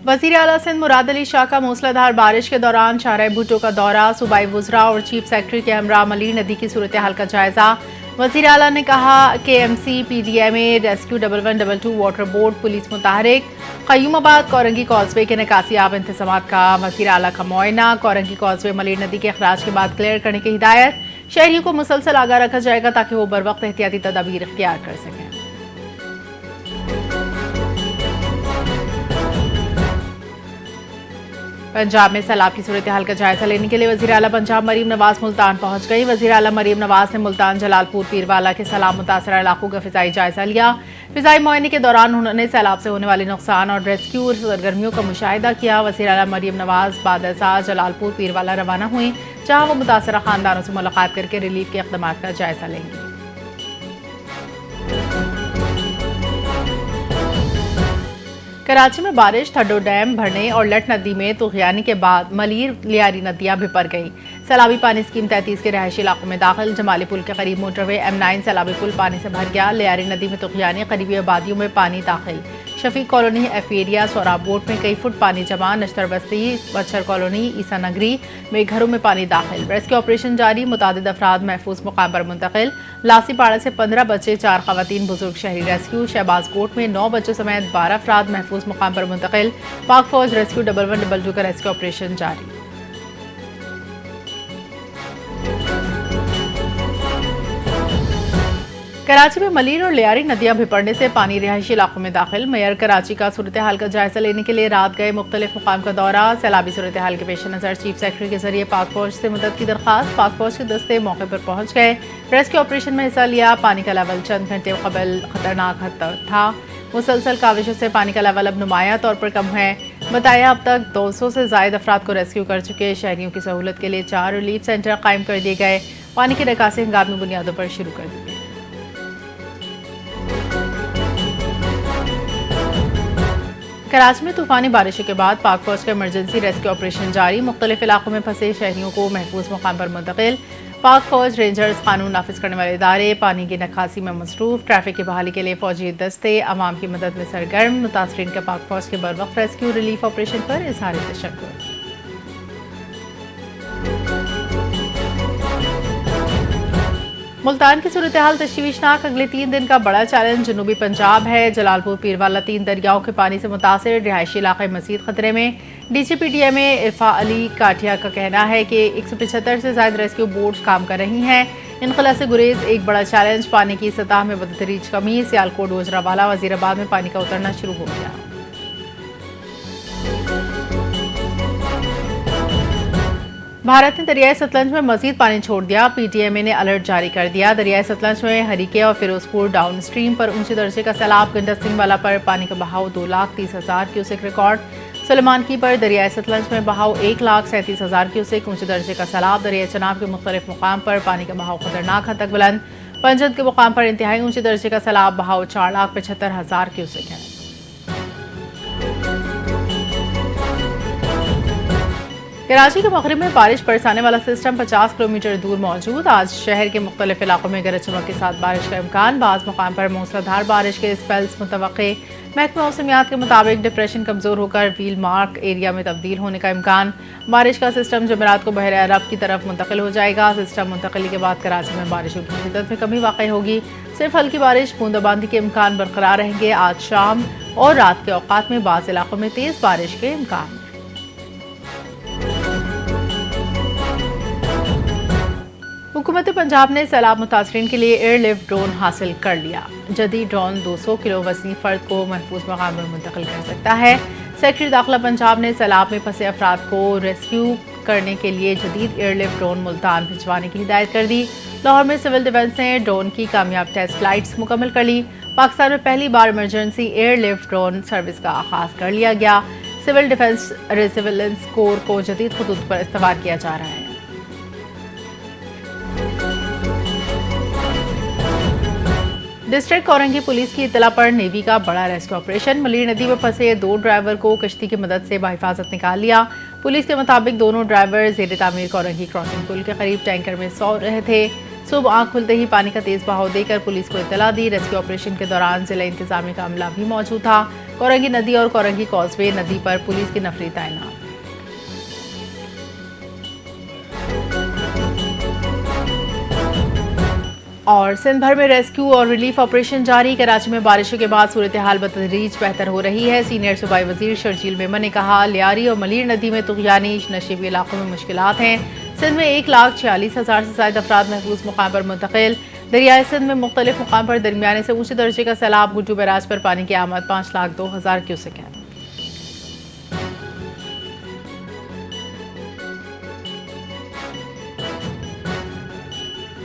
वज़ीर आला सिंध मुराद अली शाह का मूसलाधार बारिश के दौरान शाहराह भुट्टो का दौरा, सूबाई वुज़रा और चीफ सेक्रेटरी के हमरा मलीर नदी की सूरत हाल का जायजा। वज़ीर आला ने कहा KMC PDMA rescue 1112 water board police मुतहरिक। क़य्यूमाबाद कोरंगी कॉजवे के निकासियाब इंतज़ामात का वज़ीर आला का मुआयना। कोरंगी कॉजवे मलीर नदी के अखराज के बाद क्लियर करने की हिदायत। शहरियों को मुसलसल आगाह रखा जाएगा ताकि वो बर वक्त एहतियाती तदाबीर इख्तियार कर सकें। पंजाब में सैलाब की सूरत हाल का जायजा लेने के लिए वज़ीर आला पंजाब मरीम नवाज मुल्तान पहुंच गई। वज़ीर आला मरीम नवाज ने मुल्तान, जलालपुर, पीरवाला के सैलाब मुतासरा इलाकों का फ़िज़ाई जायजा लिया। फ़िज़ाई मुआयने के दौरान उन्होंने सैलाब से होने वाले नुकसान और रेस्क्यू सरगर्मियों का मुशाहिदा किया। वज़ीर आला मरीम नवाज बादशाह जलालपुर, पीरवाला रवाना हुई, जहाँ वो मुतासरा ख़ानदानों से मुलाकात करके रिलीफ के इक़दाम का जायजा लेंगी। कराची में बारिश, थड्डो डैम भरने और लट नदी में तुग़यानी के बाद मलीर लियारी नदियां बिपर गईं। सैलाबी पानी स्कीम 33 के रहायशी इलाकों में दाखिल। जमाली पुल के करीब मोटरवे M9 सैलाबी पुल पानी से भर गया। लियारी नदी में तुग़यानी, करीबी आबादियों में पानी दाखिल। Shafiq colony, F area, Sohrab बोट में कई फुट पानी जमा। नश्तर बस्ती, मच्छर कॉलोनी, ईसा नगरी में घरों में पानी दाखिल। रेस्क्यू ऑपरेशन जारी, मुतादिद अफराद महफूज मुकाम पर मुंतकिल। लासीपाड़ा से 15 बच्चे, 4 ख़वातीन, बुजुर्ग शहरी रेस्क्यू। शहबाज कोट में 9 बच्चों समेत 12 अफराद महफूज मुकाम पर मुंतकिल। पाक फौज रेस्क्यू 1112 का रेस्क्यू ऑपरेशन जारी। कराची में मलीर और लियारी नदियां भिपड़ने से पानी रिहायशी इलाकों में दाखिल। मेयर कराची का सूरत हाल का जायजा लेने के लिए रात गए मुख्तलिफ मुकाम का दौरा। सैलाबी सूरत हाल के पेश नज़र चीफ सेक्रेटरी के जरिए पाक फौज से मदद की दरख्वास्त। पाक फौज के दस्ते मौके पर पहुंच गए, रेस्क्यू ऑपरेशन में हिस्सा लिया। पानी का लेवल चंद घंटे कबल खतरनाक हद तक था। मुसलसल काविशों से पानी का लेवल अब नुमाया तौर पर कम है। बताया अब तक 200 से ज़ायद अफराद को रेस्क्यू कर चुके। शहरियों की सहूलत के लिए 4 रिलीफ सेंटर कायम कर दिए गए। पानी की निकासी हंगामी बुनियादों पर शुरू कर दी गई। कराची में तूफानी बारिशों के बाद पाक फौज का इमरजेंसी रेस्क्यू ऑपरेशन जारी। मुख्तलिफ इलाकों में फंसे शहरियों को महफूज मुकाम पर मुंतकिल। पाक फौज, रेंजर्स, कानून नाफिज करने वाले इदारे पानी की निकासी में मसरूफ। ट्रैफिक की बहाली के लिए फौजी दस्ते अवाम की मदद में सरगर्म। मुतासरीन का पाक फौज के बरवक्त रेस्क्यू रिलीफ ऑपरेशन पर इज़हार तशक्कुर। मुल्तान की सूरत हाल तशवीशनाक, अगले 3 दिन का बड़ा चैलेंज जनूबी पंजाब है। जलालपुर, पीरवाला 3 दरियाओं के पानी से मुतासिर रिहायशी इलाके मज़ीद खतरे में। DGPDMA इरफा अली काठिया का कहना है कि 175 से ज़ायद रेस्क्यू बोट्स काम कर रही हैं। इनखला से गुरेज एक बड़ा चैलेंज। पानी की सतह में बदतरीज कमी। सियालकोट, वज़रावाला, वज़ीराबाद में पानी का उतरना शुरू हो गया। भारत ने दरियाई सतलज में मजीद पानी छोड़ दिया। PTMA ने अलर्ट जारी कर दिया। दरियाई सतलज में हरीके और फिरोजपुर डाउन स्ट्रीम पर ऊंचे दर्जे का सैलाब। गंडक सिंह वाला पर पानी का बहाव 2,30,000 क्यूसेक रिकॉर्ड। सलेमान की पर दरियाई सतलज में बहाव 1,37,000 क्यूसेक। ऊंचे दर्जे का सैलाब। दरियाई चनाब के मुख्तलिफ मुकाम पर पानी का बहाव खतरनाक हद तक बुलंद। पंजद के मुकाम पर इंतहाई ऊंचे दर्जे का सैलाब। बहाव 4,75,000 क्यूसेक है। कराची के मगरिब में बारिश बरसाने वाला सिस्टम 50 किलोमीटर दूर मौजूद। आज शहर के मुख्तलिफ इलाकों में गरज चमक के साथ बारिश का इम्कान। बाज़ मुकाम पर मूसलाधार बारिश के स्पेल्स मुतवक्के। महकमा मौसमियात के मुताबिक डिप्रेशन कमज़ोर होकर व्हील मार्क एरिया में तब्दील होने का इम्कान। बारिश का सिस्टम जमेरात को बहर अरब की तरफ मुंतकिल हो जाएगा। सिस्टम मुंतकिली के बाद कराची में बारिशों की शिद्दत में कमी वाक़ई होगी। सिर्फ हल्की बारिश, बूंदाबांदी के इम्कान बरकरार रहेंगे। आज शाम और रात के औकात में बाज़ इलाकों में तेज़ बारिश के इम्कान। हुकूमत पंजाब ने सैलाब मुतासरीन के लिए एयरलिफ्ट ड्रोन हासिल कर लिया। जदीद ड्रोन 200 किलो वज़नी फ़र्द को महफूज मकाम में मुंतकिल कर सकता है। सेक्रेटरी दाखिला पंजाब ने सैलाब में फंसे अफराद को रेस्क्यू करने के लिए जदीद एयरलिफ्ट ड्रोन मुल्तान भिजवाने की हिदायत कर दी। लाहौर में सिविल डिफेंस ने ड्रोन की कामयाब टेस्ट फ्लाइट्स मुकम्मल कर ली। पाकिस्तान में पहली बार इमरजेंसी एयरलिफ्ट ड्रोन सर्विस का आगाज़ कर लिया गया। सिविल डिफेंस रेजिलियंस कोर को जदीद खुतूत पर इस्तेमाल किया जा रहा है। डिस्ट्रिक्ट कोरंगी पुलिस की इत्तला पर नेवी का बड़ा रेस्क्यू ऑपरेशन। मलीर नदी में फंसे 2 ड्राइवर को कश्ती की मदद से बाहिफाजत निकाल लिया। पुलिस के मुताबिक दोनों ड्राइवर ज़ेर तामीर कोरंगी क्रॉसिंग पुल के करीब टैंकर में सो रहे थे। सुबह आंख खुलते ही पानी का तेज बहाव देकर पुलिस को इत्तला दी। रेस्क्यू ऑपरेशन के दौरान जिला इंतजामी का अमला भी मौजूद था। कोरंगी नदी और कोरंगी कॉजवे नदी पर पुलिस की नफरी तैनात। और सिंध भर में रेस्क्यू और रिलीफ ऑपरेशन जारी। कराची में बारिशों के बाद सूरत हाल बतदरीज बेहतर हो रही है। सीनियर सूबाई वजीर शर्जील मेमन ने कहा, लियारी और मलीर नदी में तुगयानी नशीबी इलाकों में मुश्किलात हैं। सिंध में 1,46,000 से ज्यादा अफराद महफूज मुकाम पर मुंतकिल। दरियाए सिंध में मुख्तलिफ मुकाम पर दरमियाने से ऊंचे दर्जे का सैलाब। गुड्डू बैराज पर पानी की आमद 5,02,000 क्यूसेक है।